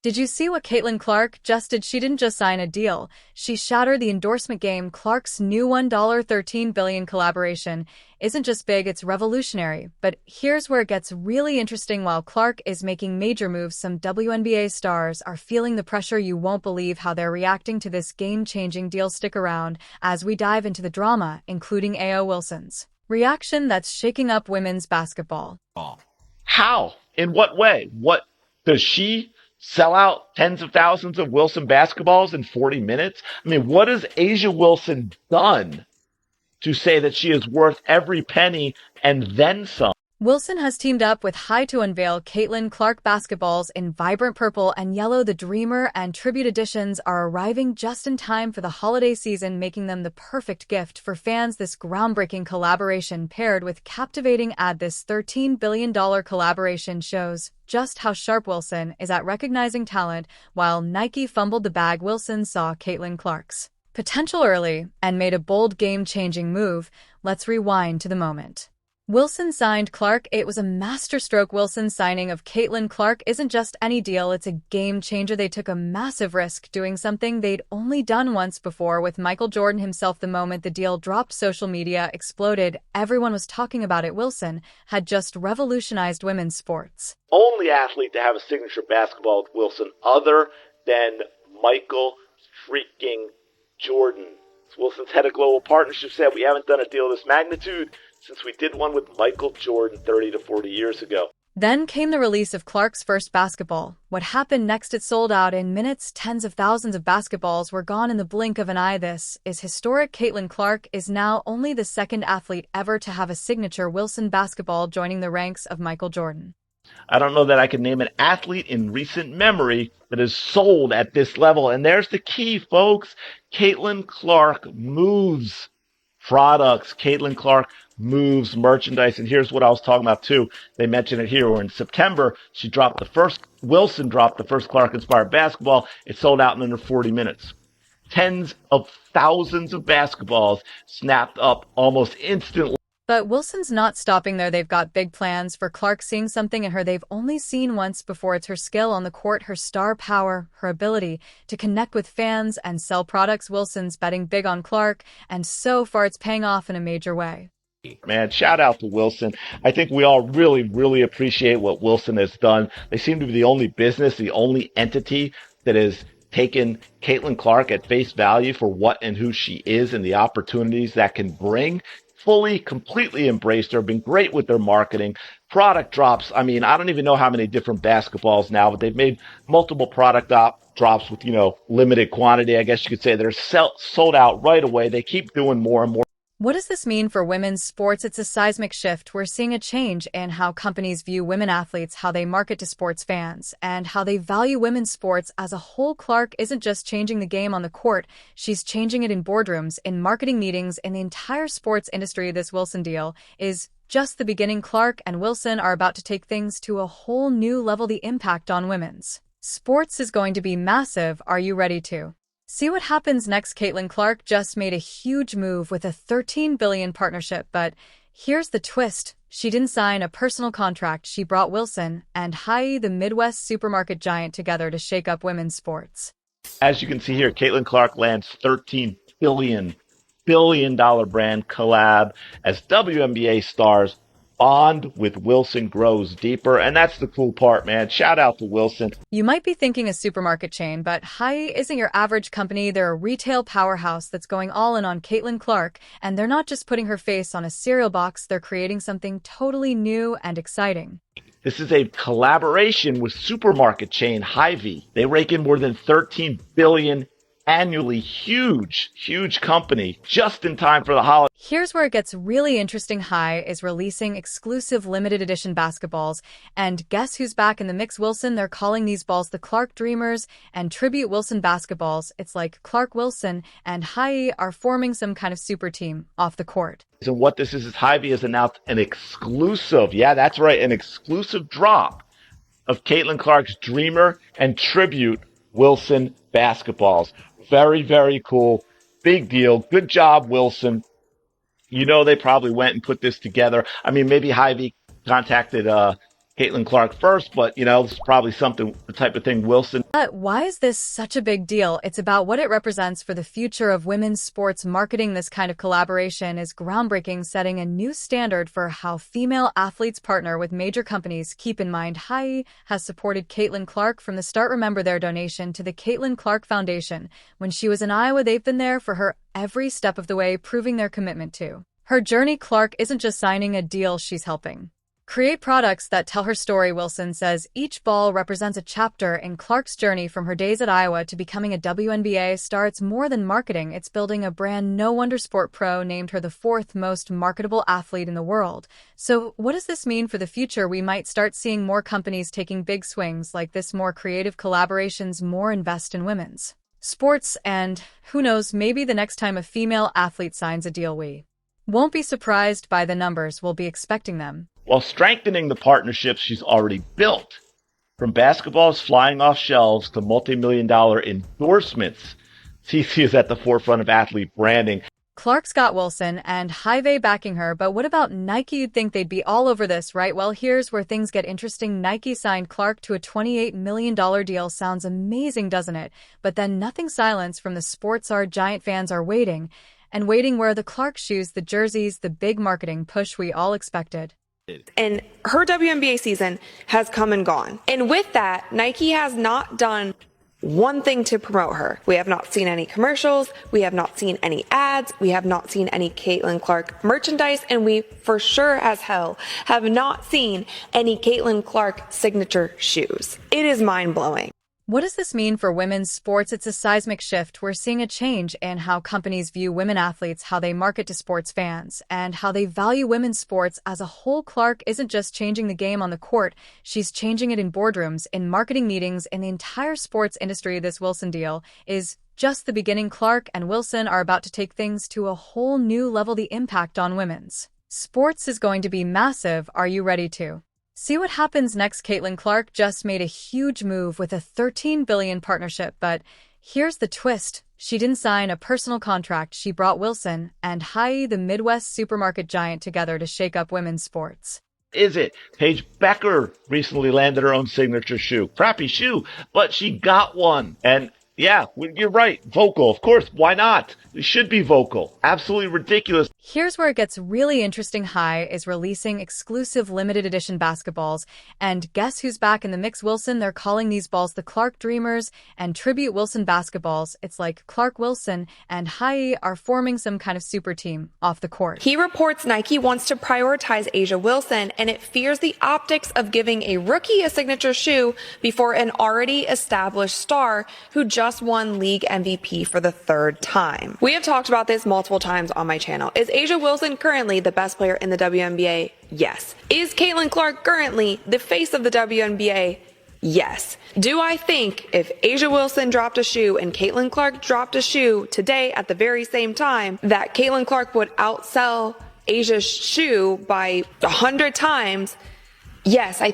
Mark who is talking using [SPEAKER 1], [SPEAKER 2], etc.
[SPEAKER 1] Did you see what Caitlin Clark just did? She didn't just sign a deal. She shattered the endorsement game. Clark's new $13 billion collaboration isn't just big, it's revolutionary. But here's where it gets really interesting. While Clark is making major moves, some WNBA stars are feeling the pressure. You won't believe how they're reacting to this game-changing deal. Stick around as we dive into the drama, including A.O. Wilson's reaction that's shaking up women's basketball.
[SPEAKER 2] How? In what way? What does she sell out tens of thousands of Wilson basketballs in 40 minutes? I mean, what has A'ja Wilson done to say that she is worth every penny and then some?
[SPEAKER 1] Wilson has teamed up with Hy-Vee to unveil Caitlin Clark basketballs in vibrant purple and yellow. The Dreamer and Tribute editions are arriving just in time for the holiday season, making them the perfect gift for fans. This groundbreaking collaboration paired with captivating ad, this $13 billion collaboration shows just how sharp Wilson is at recognizing talent. While Nike fumbled the bag, Wilson saw Caitlin Clark's potential early and made a bold game-changing move. Let's rewind to the moment Wilson signed Clark. It was a masterstroke. Wilson's signing of Caitlin Clark isn't just any deal, it's a game changer. They took a massive risk, doing something they'd only done once before with Michael Jordan himself. The moment the deal dropped, social media exploded. Everyone was talking about it. Wilson had just revolutionized women's sports.
[SPEAKER 2] Only athlete to have a signature basketball with Wilson other than Michael freaking Jordan. Wilson's head of global partnership said, "We haven't done a deal of this magnitude since we did one with Michael Jordan 30 to 40 years ago."
[SPEAKER 1] Then came the release of Clark's first basketball. What happened next? It sold out in minutes. Tens of thousands of basketballs were gone in the blink of an eye. This is historic. Caitlin Clark is now only the second athlete ever to have a signature Wilson basketball, joining the ranks of Michael Jordan.
[SPEAKER 2] I don't know that I can name an athlete in recent memory that is sold at this level. And there's the key, folks. Caitlin Clark moves products. Caitlin Clark moves merchandise. And here's what I was talking about too. They mentioned it here. Where in September, Wilson dropped the first Clark-inspired basketball. It sold out in under 40 minutes. Tens of thousands of basketballs snapped up almost instantly.
[SPEAKER 1] But Wilson's not stopping there. They've got big plans for Clark, seeing something in her they've only seen once before. It's her skill on the court, her star power, her ability to connect with fans and sell products. Wilson's betting big on Clark, and so far it's paying off in a major way.
[SPEAKER 2] Man, shout out to Wilson. I think we all really, really appreciate what Wilson has done. They seem to be the only business, the only entity that has taken Caitlin Clark at face value for what and who she is and the opportunities that can bring. Fully, completely embraced her, been great with their marketing. Product drops. I mean, I don't even know how many different basketballs now, but they've made multiple product drops with, limited quantity. I guess you could say they're sold out right away. They keep doing more and more.
[SPEAKER 1] What does this mean for women's sports? It's a seismic shift. We're seeing a change in how companies view women athletes, how they market to sports fans, and how they value women's sports as a whole. Clark isn't just changing the game on the court, she's changing it in boardrooms, in marketing meetings, in the entire sports industry. This Wilson deal is just the beginning. Clark and Wilson are about to take things to a whole new level. The impact on women's sports is going to be massive. Are you ready to see what happens next? Caitlin Clark just made a huge move with a $13 billion partnership, but here's the twist. She didn't sign a personal contract. She brought Wilson and Hy-Vee, the Midwest supermarket giant, together to shake up women's sports.
[SPEAKER 2] As you can see here, Caitlin Clark lands $13 billion brand collab as WNBA stars bond with Wilson grows deeper. And that's the cool part, man. Shout out to Wilson.
[SPEAKER 1] You might be thinking a supermarket chain, but Hy-Vee isn't your average company. They're a retail powerhouse that's going all in on Caitlin Clark. And they're not just putting her face on a cereal box, they're creating something totally new and exciting.
[SPEAKER 2] This is a collaboration with supermarket chain Hy-Vee. They rake in more than $13 billion annually. Huge company, just in time for the holiday.
[SPEAKER 1] Here's where it gets really interesting. Hy-Vee is releasing exclusive limited edition basketballs, and guess who's back in the mix? Wilson. They're calling these balls the Clark Dreamers and Tribute Wilson basketballs. It's like Clark, Wilson, and Hy-Vee are forming some kind of super team off the court.
[SPEAKER 2] And what this is Hy-Vee has announced an exclusive, yeah, that's right, an exclusive drop of Caitlin Clark's Dreamer and Tribute Wilson basketballs. Very, very cool. Big deal. Good job, Wilson. They probably went and put this together. I mean, maybe Hy-Vee contacted Caitlin Clark first, but this is probably the type of thing Wilson.
[SPEAKER 1] But why is this such a big deal? It's about what it represents for the future of women's sports marketing. This kind of collaboration is groundbreaking, setting a new standard for how female athletes partner with major companies. Keep in mind, Hy-Vee has supported Caitlin Clark from the start. Remember their donation to the Caitlin Clark Foundation. When she was in Iowa, they've been there for her every step of the way, proving their commitment to her journey. Clark isn't just signing a deal, she's helping create products that tell her story. Wilson says each ball represents a chapter in Clark's journey from her days at Iowa to becoming a WNBA star. It's more than marketing, it's building a brand. No wonder Sport Pro named her the 4th most marketable athlete in the world. So what does this mean for the future? We might start seeing more companies taking big swings like this, more creative collaborations, more invest in women's sports, and who knows, maybe the next time a female athlete signs a deal, we won't be surprised by the numbers. We'll be expecting them,
[SPEAKER 2] while strengthening the partnerships she's already built. From basketballs flying off shelves to multi-million-dollar endorsements, CC is at the forefront of athlete branding.
[SPEAKER 1] Clark's got Wilson and Hy-Vee backing her, but what about Nike? You'd think they'd be all over this, right? Well, here's where things get interesting. Nike signed Clark to a $28 million deal. Sounds amazing, doesn't it? But then nothing silence from the sports. Our giant fans are waiting and waiting. Where are the Clark shoes, the jerseys, the big marketing push we all expected?
[SPEAKER 3] And her WNBA season has come and gone. And with that, Nike has not done one thing to promote her. We have not seen any commercials. We have not seen any ads. We have not seen any Caitlin Clark merchandise. And we for sure as hell have not seen any Caitlin Clark signature shoes. It is mind-blowing.
[SPEAKER 1] What does this mean for women's sports? It's a seismic shift. We're seeing a change in how companies view women athletes, how they market to sports fans, and how they value women's sports as a whole. Clark isn't just changing the game on the court, she's changing it in boardrooms, in marketing meetings, in the entire sports industry. This Wilson deal is just the beginning. Clark and Wilson are about to take things to a whole new level. The impact on women's sports is going to be massive. Are you ready to see what happens next? Caitlin Clark just made a huge move with a $13 billion partnership, but here's the twist. She didn't sign a personal contract. She brought Wilson and Hy-Vee, the Midwest supermarket giant, together to shake up women's sports.
[SPEAKER 2] Is it? Paige Becker recently landed her own signature shoe. Crappy shoe, but she got one. And yeah, you're right. Vocal, of course. Why not? We should be vocal. Absolutely ridiculous.
[SPEAKER 1] Here's where it gets really interesting. Hy-Vee is releasing exclusive limited edition basketballs. And guess who's back in the mix? Wilson. They're calling these balls the Clark Dreamers and Tribute Wilson basketballs. It's like Clark, Wilson, and Hy-Vee are forming some kind of super team off the court.
[SPEAKER 3] He reports Nike wants to prioritize A'ja Wilson, and it fears the optics of giving a rookie a signature shoe before an already established star who just won league MVP for the 3rd time. We have talked about this multiple times on my channel. Is A'ja Wilson currently the best player in the WNBA? Yes. Is Caitlin Clark currently the face of the WNBA? Yes. Do I think if A'ja Wilson dropped a shoe and Caitlin Clark dropped a shoe today at the very same time, that Caitlin Clark would outsell A'ja's shoe by 100 times? Yes, I think